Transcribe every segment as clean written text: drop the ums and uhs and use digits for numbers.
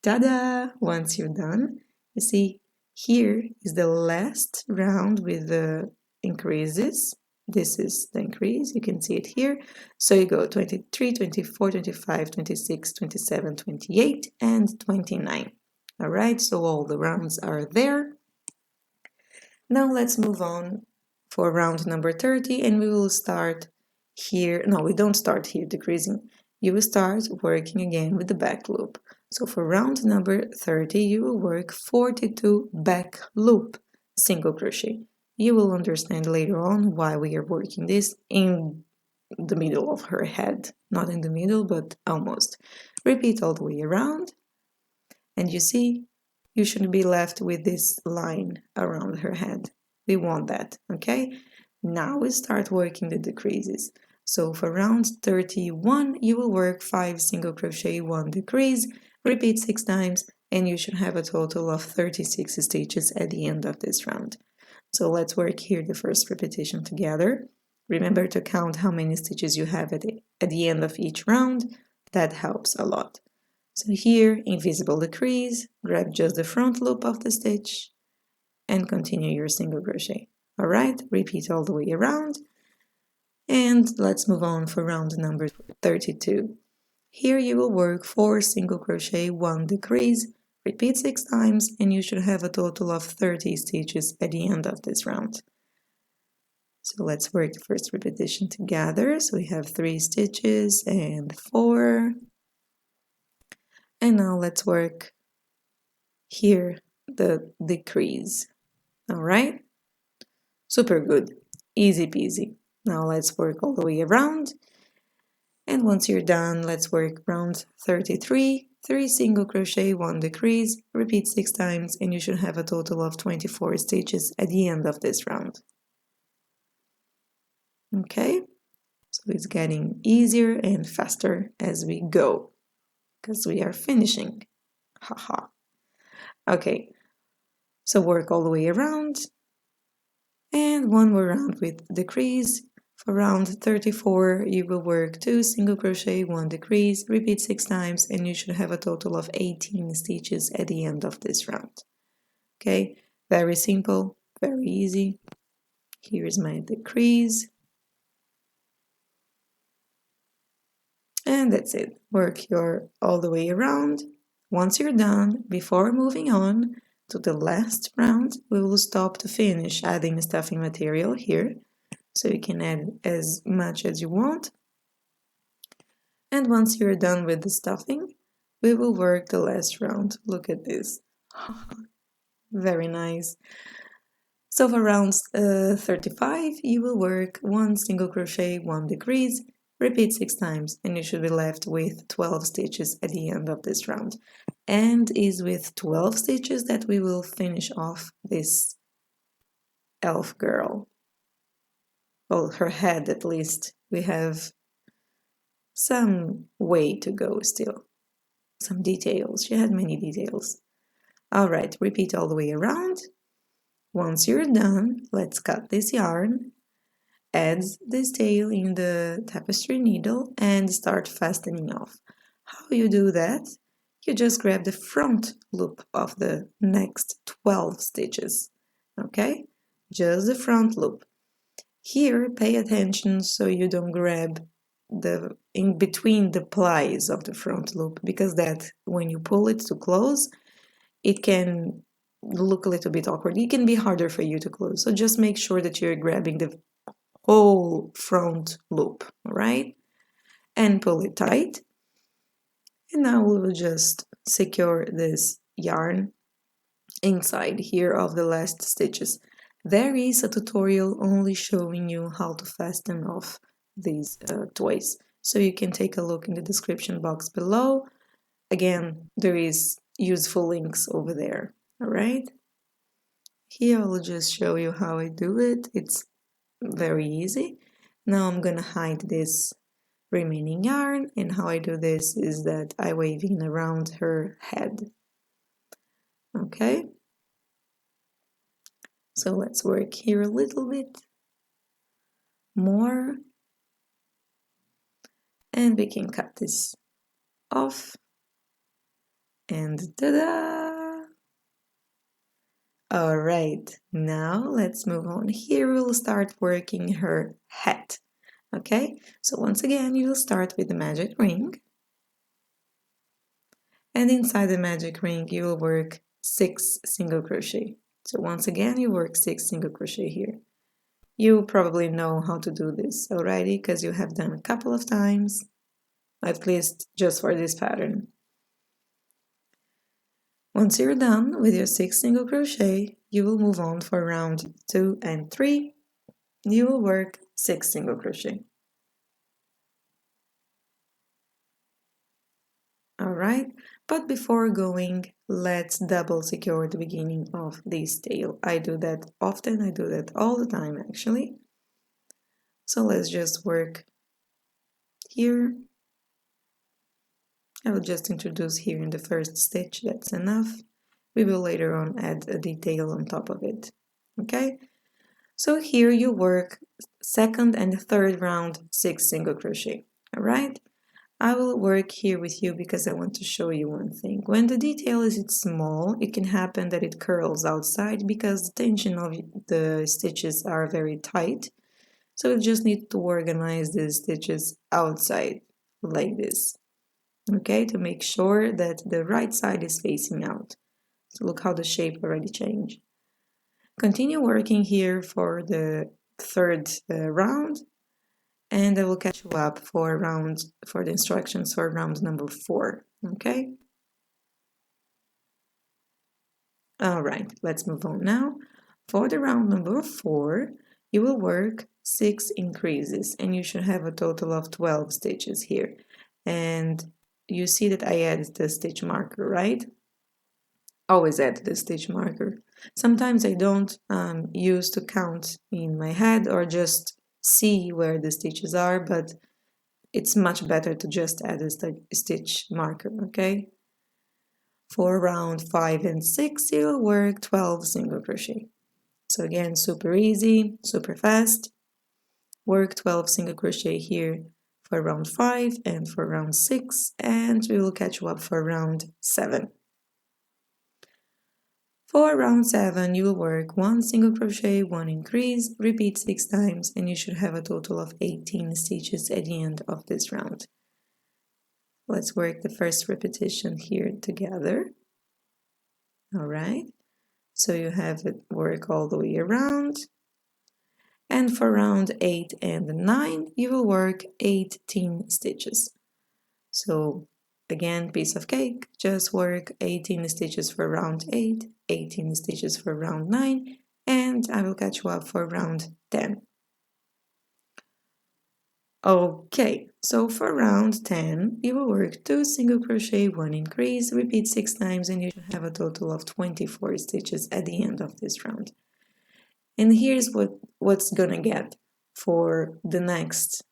Ta-da! Once you're done, you see here is the last round with the increases. This is the increase, you can see it here. So you go 23, 24, 25, 26, 27, 28, and 29. All right, so all the rounds are there. Now let's move on for round number 30, and we will start here. No, we don't start here decreasing. You will start working again with the back loop. So for round number 30, you will work 42 back loop single crochet. You will understand later on why we are working this in the middle of her head. Not in the middle, but almost. Repeat all the way around, and you see, you should be left with this line around her head. We want that, okay? Now we start working the decreases. So for round 31, you will work 5 single crochet, 1 decrease, repeat 6 times, and you should have a total of 36 stitches at the end of this round. So let's work here the first repetition together. Remember to count how many stitches you have at the end of each round. That helps a lot. So here, invisible decrease, grab just the front loop of the stitch and continue your single crochet. All right, repeat all the way around. And let's move on for round number 32. Here you will work 4 single crochet, 1 decrease, repeat 6 times, and you should have a total of 30 stitches at the end of this round. So let's work the first repetition together. So we have 3 stitches and 4. And now let's work here the decrease. All right, super good, easy peasy. Now let's work all the way around, and once you're done, let's work round 33, 3 single crochet, 1 decrease, repeat 6 times, and you should have a total of 24 stitches at the end of this round. Okay, so it's getting easier and faster as we go because we are finishing. Haha. Okay, so work all the way around, and one more round with decrease. For round 34, you will work 2 single crochet, 1 decrease, repeat 6 times, and you should have a total of 18 stitches at the end of this round. Okay, very simple, very easy. Here is my decrease. And that's it. Work your all the way around. Once you're done, before moving on to the last round, we will stop to finish adding stuffing material here. So you can add as much as you want. And once you're done with the stuffing, we will work the last round. Look at this. Very nice. So for round 35, you will work 1 single crochet, 1 decrease, repeat 6 times, and you should be left with 12 stitches at the end of this round. And is with 12 stitches that we will finish off this elf girl. Well, her head at least. We have some way to go still. Some details. She had many details. All right, repeat all the way around. Once you're done, let's cut this yarn, add this tail in the tapestry needle, and start fastening off. How you do that? You just grab the front loop of the next 12 stitches, okay? Just the front loop. Here, pay attention so you don't grab the in between the plies of the front loop, because that, when you pull it to close, it can look a little bit awkward. It can be harder for you to close. So just make sure that you're grabbing the whole front loop, all right? And pull it tight. And now we will just secure this yarn inside here of the last stitches. There is a tutorial only showing you how to fasten off these toys. So you can take a look in the description box below. Again, there is useful links over there, all right? Here I'll just show you how I do it. It's very easy. Now I'm gonna hide this remaining yarn, and how I do this is that I wave in around her head. Okay, so let's work here a little bit more, and we can cut this off, and ta-da! All right, now let's move on. Here we'll start working her hat. Okay, so once again, you will start with the magic ring. And inside the magic ring, you will work 6 single crochet. So once again, you work 6 single crochet here. You probably know how to do this already because you have done a couple of times, at least just for this pattern. Once you're done with your 6 single crochet, you will move on for round 2 and 3. You will work 6 single crochet. Alright, but before going, let's double secure the beginning of this tail. I do that often, I do that all the time actually. So let's just work here. I will just introduce here in the first stitch, that's enough. We will later on add a detail on top of it. Okay, so here you work second and third round 6 single crochet. Alright, I will work here with you because I want to show you one thing. When the detail is small, it can happen that it curls outside because the tension of the stitches are very tight. So you just need to organize the stitches outside like this. Okay, to make sure that the right side is facing out. So look how the shape already changed. Continue working here for the third round, and I will catch you up for the instructions for round number 4. Okay. All right, let's move on now. For the round number 4, you will work 6 increases, and you should have a total of 12 stitches here. And you see that I added the stitch marker, right? Always add the stitch marker. Sometimes I don't use to count in my head or just see where the stitches are, but it's much better to just add a stitch marker, okay? For round 5 and 6, you'll work 12 single crochet. So again, super easy, super fast. Work 12 single crochet here for round 5 and for round 6, and we will catch you up for round 7. For round 7, you will work 1 single crochet, 1 increase, repeat 6 times, and you should have a total of 18 stitches at the end of this round. Let's work the first repetition here together. All right, so you have it work all the way around. And for round 8 and 9, you will work 18 stitches. So again, piece of cake, just work 18 stitches for round 8, 18 stitches for round 9, and I will catch you up for round 10. Okay, so for round 10, you will work 2 single crochet, 1 increase, repeat 6 times, and you should have a total of 24 stitches at the end of this round. And here's what's gonna get for the next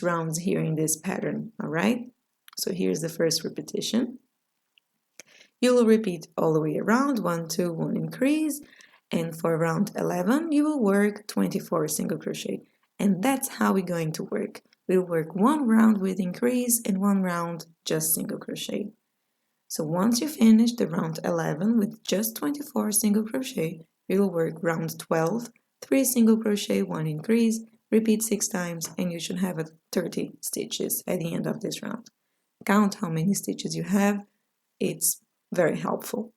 rounds here in this pattern, all right? So here's the first repetition. You will repeat all the way around, 1, 2, 1 increase, and for round 11, you will work 24 single crochet. And that's how we're going to work. We'll work 1 round with increase and 1 round just single crochet. So once you finish the round 11 with just 24 single crochet, we will work round 12, 3 single crochet, 1 increase, repeat 6 times, and you should have 30 stitches at the end of this round. Count how many stitches you have, it's very helpful.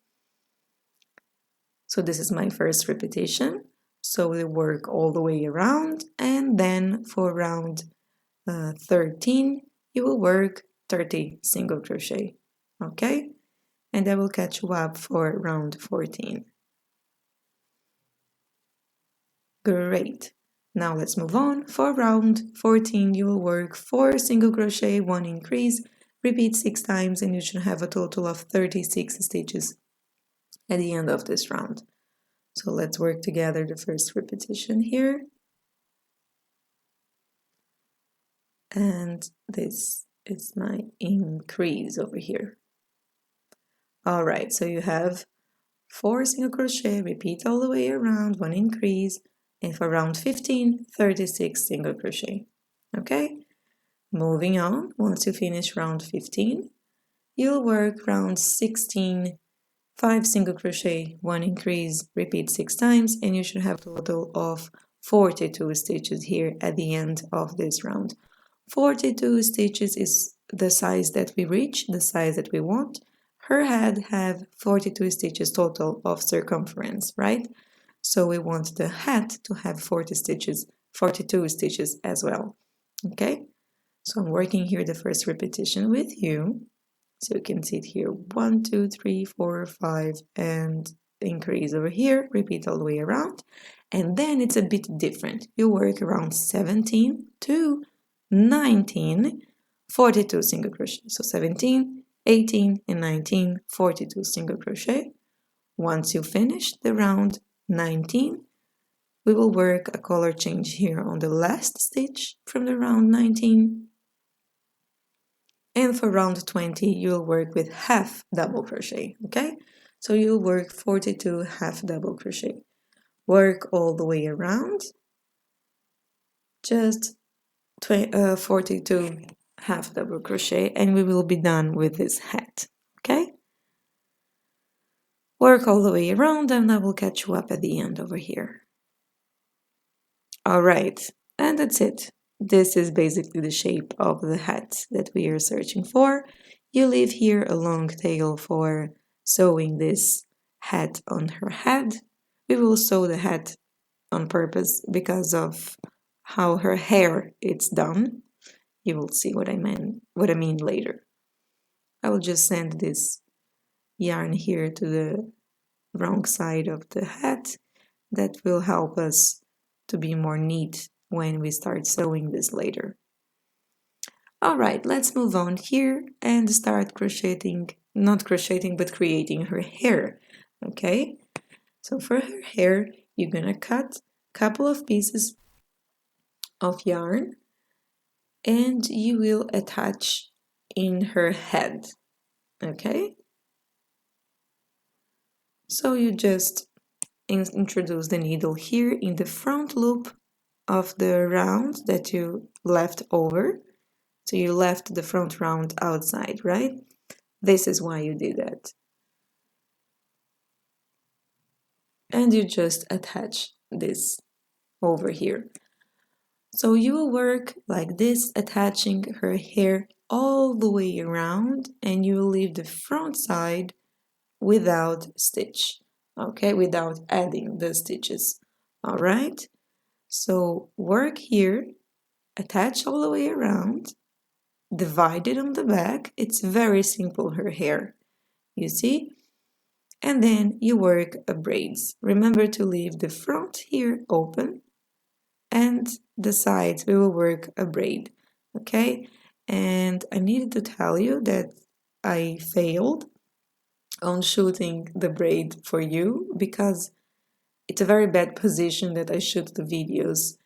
So this is my first repetition. So we'll work all the way around, and then for round 13, you will work 30 single crochet, okay? And I will catch you up for round 14. Great. Now let's move on. For round 14, you will work 4 single crochet, 1 increase, repeat 6 times, and you should have a total of 36 stitches at the end of this round. So let's work together the first repetition here. And this is my increase over here. All right, so you have 4 single crochet, repeat all the way around, 1 increase, and for round 15, 36 single crochet. Okay, moving on. Once you finish round 15, you'll work round 16, 5 single crochet, 1 increase, repeat 6 times, and you should have a total of 42 stitches here at the end of this round. 42 stitches is the size that we reach, the size that we want. Her head have 42 stitches total of circumference, right? So we want the hat to have 42 stitches as well. Okay, so I'm working here the first repetition with you. So you can see it here, 1, 2, 3, 4, 5, and increase over here, repeat all the way around. And then it's a bit different. You work around 17 to 19, 42 single crochet. So 17, 18, and 19, 42 single crochet. Once you finish the round 19, we will work a color change here on the last stitch from the round 19. And for round 20, you'll work with half double crochet, okay? So you'll work 42 half double crochet. Work all the way around, just 42 half double crochet, and we will be done with this hat, okay? Work all the way around, and I will catch you up at the end over here. All right, and that's it. This is basically the shape of the hat that we are searching for. You leave here a long tail for sewing this hat on her head. We will sew the hat on purpose because of how her hair is done. You will see what I mean later. I will just send this yarn here to the wrong side of the hat. That will help us to be more neat when we start sewing this later. All right, let's move on here and start crocheting, not crocheting, but creating her hair, okay? So for her hair, you're gonna cut a couple of pieces of yarn and you will attach in her head, okay? So you just introduce the needle here in the front loop of the round that you left over. So you left the front round outside, right? This is why you did that. And you just attach this over here. So you will work like this, attaching her hair all the way around, and you will leave the front side without stitch, okay, without adding the stitches. All right, so work here, attach all the way around, divide it on the back. It's very simple, her hair, you see? And then you work a braids. Remember to leave the front here open and the sides we will work a braid, okay? And I needed to tell you that I failed on shooting the braid for you because it's a very bad position that I shoot the videos.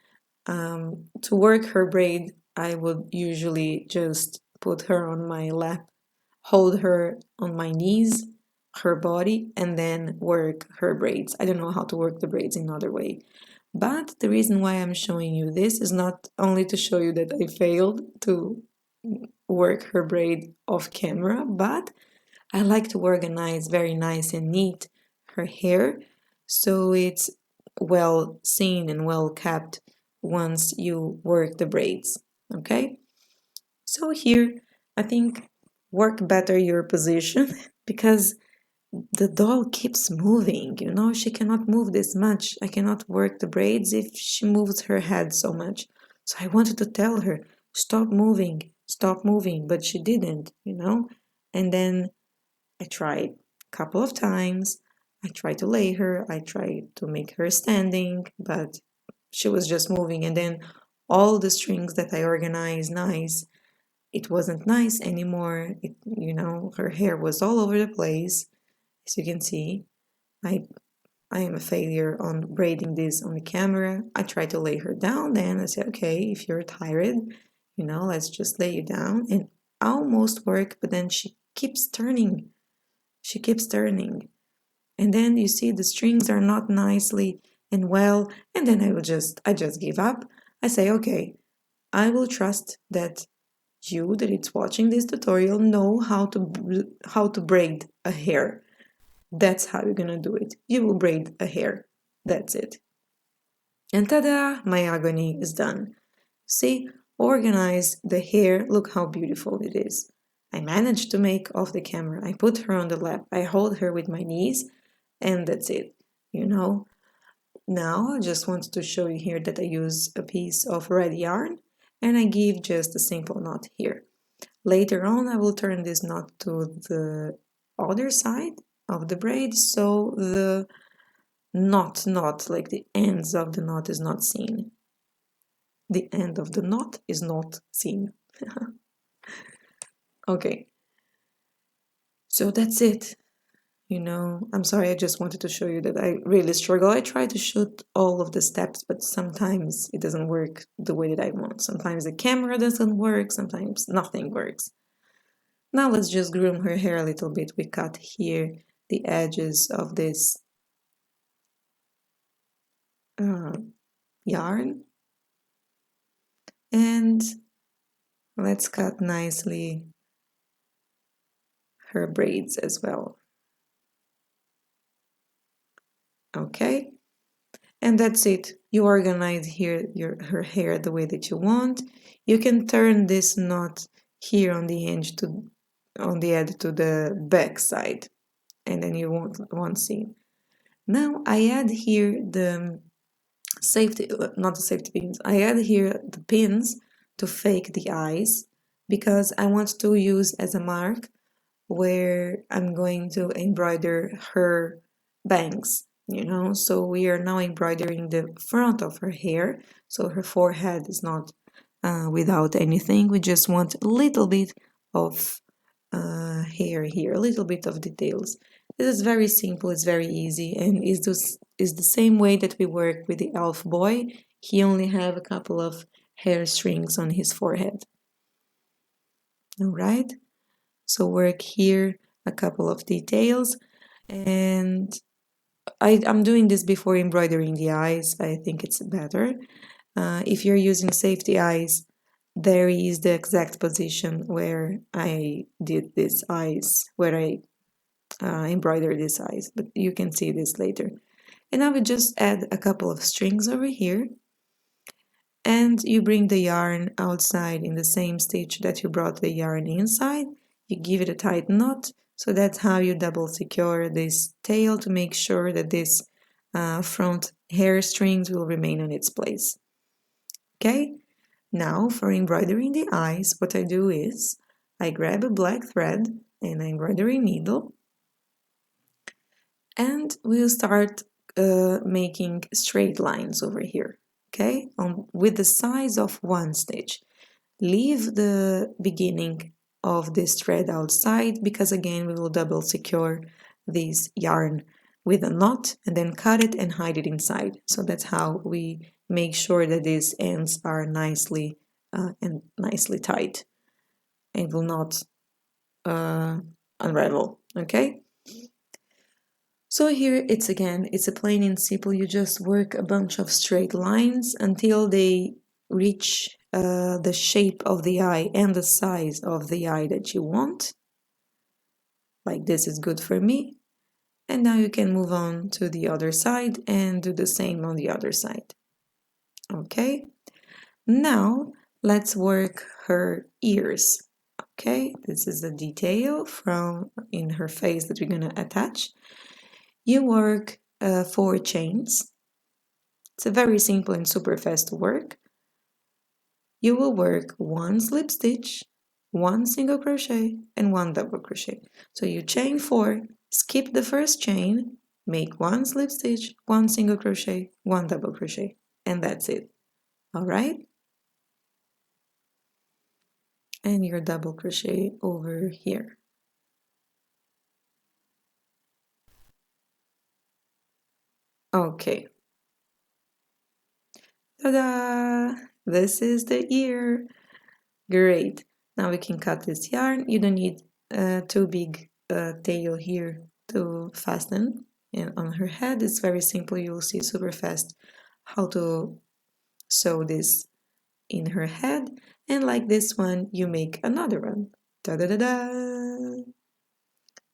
To work her braid, I would usually just put her on my lap, hold her on my knees, her body, and then work her braids. I don't know how to work the braids in another way. But the reason why I'm showing you this is not only to show you that I failed to work her braid off camera, but I like to organize very nice and neat her hair so it's well seen and well kept once you work the braids, okay? So here, I think work better your position because the doll keeps moving, you know, she cannot move this much. I cannot work the braids if she moves her head so much. So I wanted to tell her, stop moving, but she didn't, you know. And then I tried a couple of times. I tried to lay her, I tried to make her standing, but she was just moving. And then all the strings that I organized nice, it wasn't nice anymore. It, you know, her hair was all over the place. As you can see, I am a failure on braiding this on the camera. I tried to lay her down, then I said, okay, if you're tired, you know, let's just lay you down. And almost work, but then she keeps turning. She keeps turning. And then you see the strings are not nicely and well, and then I just give up. I say, okay, I will trust that you that it's watching this tutorial know how to braid a hair. That's how you're gonna do it. You will braid a hair. That's it. And ta-da! My agony is done. See, organize the hair. Look how beautiful it is. I managed to make off the camera. I put her on the lap. I hold her with my knees, and that's it. You know. Now I just want to show you here that I use a piece of red yarn, and I give just a simple knot here. Later on, I will turn this knot to the other side of the braid, so the knot, like the ends of the knot is not seen. The end of the knot is not seen. Okay, so that's it. You know, I'm sorry, I just wanted to show you that I really struggle. I try to shoot all of the steps, but sometimes it doesn't work the way that I want. Sometimes the camera doesn't work, sometimes nothing works. Now let's just groom her hair a little bit. We cut here the edges of this yarn. And let's cut nicely her braids as well. Okay, and that's it. You organize here her hair the way that you want. You can turn this knot here on the edge to the back side, and then you won't see. Now I add here the safety, not the safety pins. I add here the pins to fake the eyes because I want to use as a mark where I'm going to embroider her bangs, you know. So we are now embroidering the front of her hair, so her forehead is not without anything. We just want a little bit of hair here, a little bit of details. This is very simple, it's very easy, and is the same way that we work with the elf boy. He only have a couple of hair strings on his forehead. All right, so work here a couple of details, and I'm doing this before embroidering the eyes. I think it's better. If you're using safety eyes, there is the exact position where I did these eyes, where I embroider these eyes, but you can see this later. And I would just add a couple of strings over here, and you bring the yarn outside in the same stitch that you brought the yarn inside. You give it a tight knot, so that's how you double secure this tail to make sure that this front hair strings will remain on its place. Okay, now for embroidering the eyes, what I do is I grab a black thread and an embroidery needle, and we'll start making straight lines over here, okay, with the size of one stitch. Leave the beginning of this thread outside because again we will double secure this yarn with a knot and then cut it and hide it inside. So that's how we make sure that these ends are nicely and nicely tight and will not unravel, okay? So here it's a plain and simple. You just work a bunch of straight lines until they reach the shape of the eye and the size of the eye that you want. Like this is good for me. And now you can move on to the other side and do the same on the other side. Okay, now let's work her ears. Okay, this is a detail from in her face that we're going to attach. You work 4 chains. It's a very simple and super fast work. You will work 1 slip stitch, 1 single crochet, and 1 double crochet. So you chain 4, skip the first chain, make 1 slip stitch, 1 single crochet, 1 double crochet, and that's it. All right? And your double crochet over here. Okay. Ta-da! This is the ear. Great. Now we can cut this yarn. You don't need too big tail here to fasten. And on her head, it's very simple. You will see super fast how to sew this in her head. and like this one, you make another one. Da-da-da-da!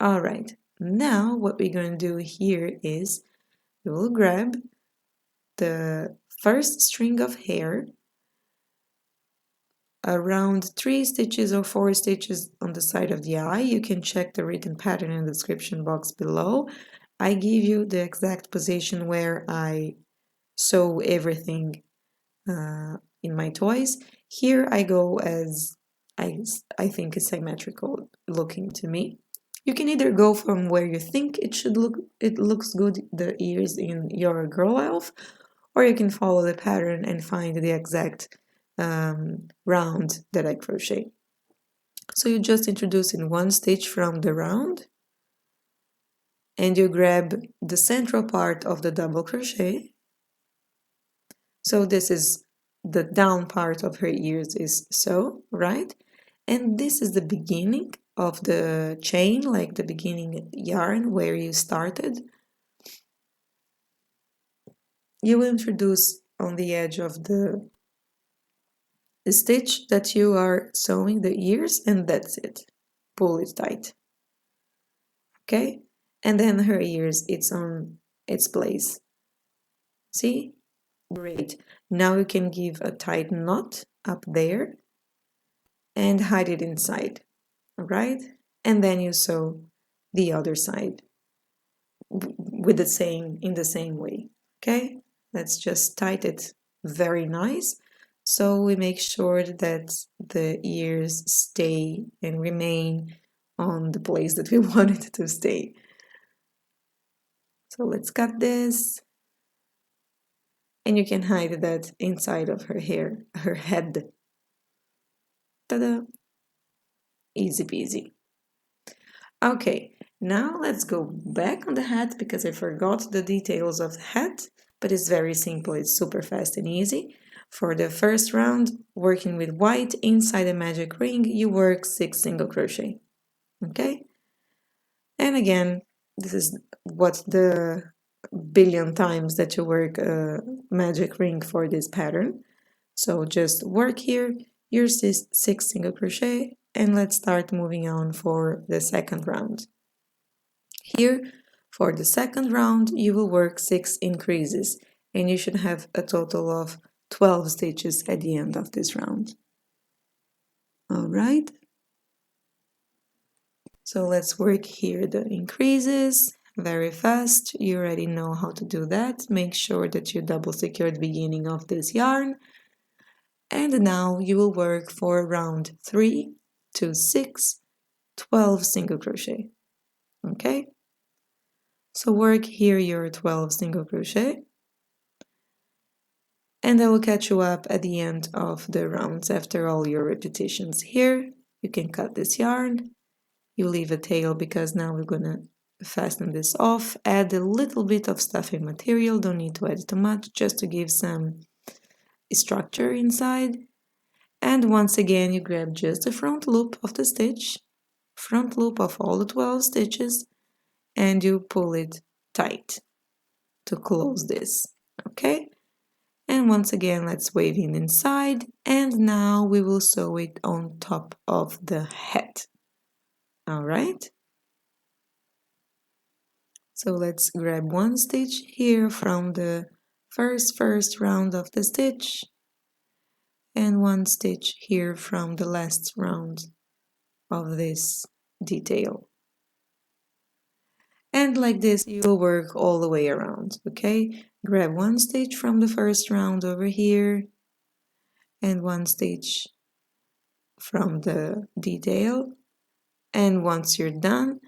All right, now what we're going to do here is we will grab the first string of hair, around 3 stitches or 4 stitches on the side of the eye. You can check the written pattern in the description box below. I give you the exact position where I sew everything in my toys. Here I go as I think is symmetrical looking to me. You can either go from where you think it looks good, the ears in your girl elf, or you can follow the pattern and find the exact round that I crochet. So you just introduce in 1 stitch from the round, and you grab the central part of the double crochet. So this is the down part of her ears is so, right? And this is the beginning of the chain, like the beginning yarn where you started. You will introduce on the edge of the stitch that you are sewing the ears, and that's it. Pull it tight. Okay? And then her ears, it's on its place. See? Great. Now you can give a tight knot up there and hide it inside. All right? And then you sew the other side with in the same way. Okay? Let's just tighten it very nice. So we make sure that the ears stay and remain on the place that we want it to stay. So let's cut this. And you can hide that inside of her hair, her head. Ta-da! Easy peasy. Okay, now let's go back on the hat because I forgot the details of the hat, but it's very simple, it's super fast and easy. For the first round, working with white inside a magic ring, you work 6 single crochet. Okay? And again, this is what the billion times that you work a magic ring for this pattern. So just work here your 6 single crochet, and let's start moving on for the second round. Here, for the second round, you will work 6 increases, and you should have a total of 12 stitches at the end of this round. All right. So let's work here the increases very fast. You already know how to do that. Make sure that you double secure the beginning of this yarn. And now you will work for round 3 to 6, 12 single crochet. Okay? So work here your 12 single crochet. And I will catch you up at the end of the rounds after all your repetitions. Here, you can cut this yarn. You leave a tail because now we're gonna fasten this off. Add a little bit of stuffing material, don't need to add too much, just to give some structure inside. And once again, you grab just the front loop of the stitch, front loop of all the 12 stitches, and you pull it tight to close this, okay? And once again, let's wave in inside, and now we will sew it on top of the head. All right? So let's grab 1 stitch here from the first round of the stitch, and 1 stitch here from the last round of this detail. And like this, you will work all the way around, okay? Grab 1 stitch from the first round over here, and 1 stitch from the detail. And once you're done,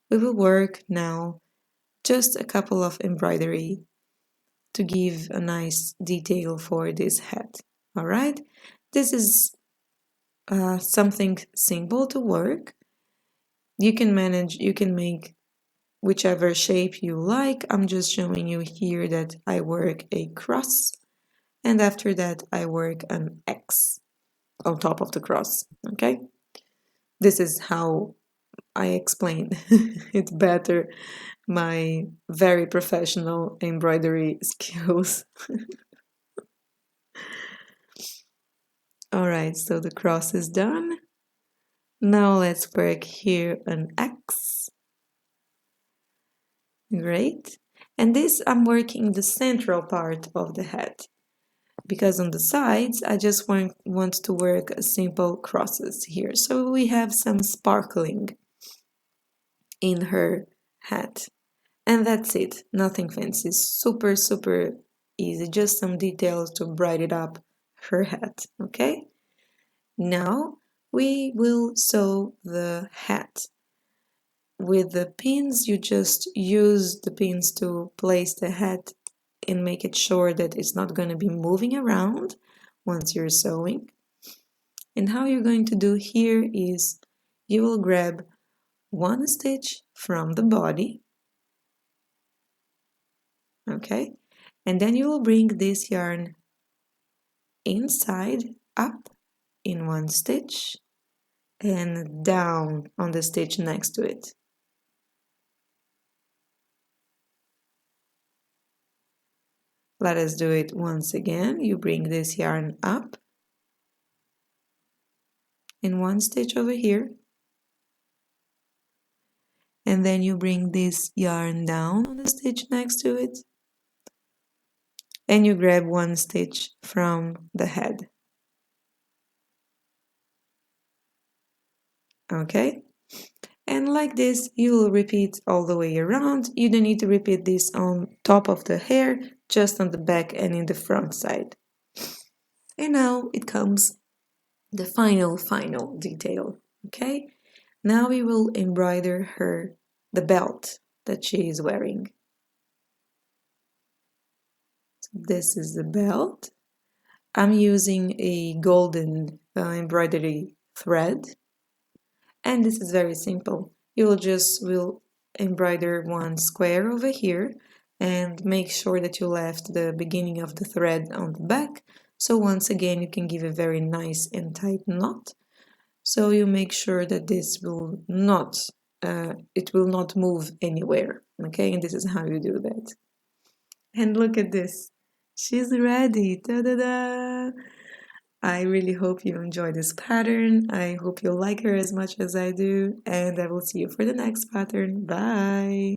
we will work now just a couple of embroidery to give a nice detail for this hat. All right, this is something simple to work. You can make whichever shape you like. I'm just showing you here that I work a cross, and after that I work an X on top of the cross. Okay, this is how I explain it better, my very professional embroidery skills. Alright, so the cross is done. Now let's work here an X. Great. And this I'm working the central part of the head, because on the sides I just want to work a simple crosses here. So we have some sparkling in her hat. And that's it, nothing fancy, super, super easy, just some details to brighten up her hat, okay? Now we will sew the hat. With the pins, you just use the pins to place the hat and make it sure that it's not going to be moving around once you're sewing. And how you're going to do here is you will grab one stitch from the body, okay, and then you will bring this yarn inside, up in one stitch and down on the stitch next to it. Let us do it once again. You bring this yarn up in one stitch over here, and then you bring this yarn down on the stitch next to it, and you grab one stitch from the head. Okay? And like this, you will repeat all the way around. You don't need to repeat this on top of the hair, just on the back and in the front side. And now it comes the final detail, okay? Now we will embroider the belt that she is wearing. So this is the belt. I'm using a golden embroidery thread, and this is very simple. You will embroider one square over here and make sure that you left the beginning of the thread on the back. So once again, you can give a very nice and tight knot. So you make sure that this will not, it will not move anywhere. Okay, and this is how you do that. And look at this. She's ready. Ta-da-da! I really hope you enjoy this pattern. I hope you like her as much as I do. And I will see you for the next pattern. Bye!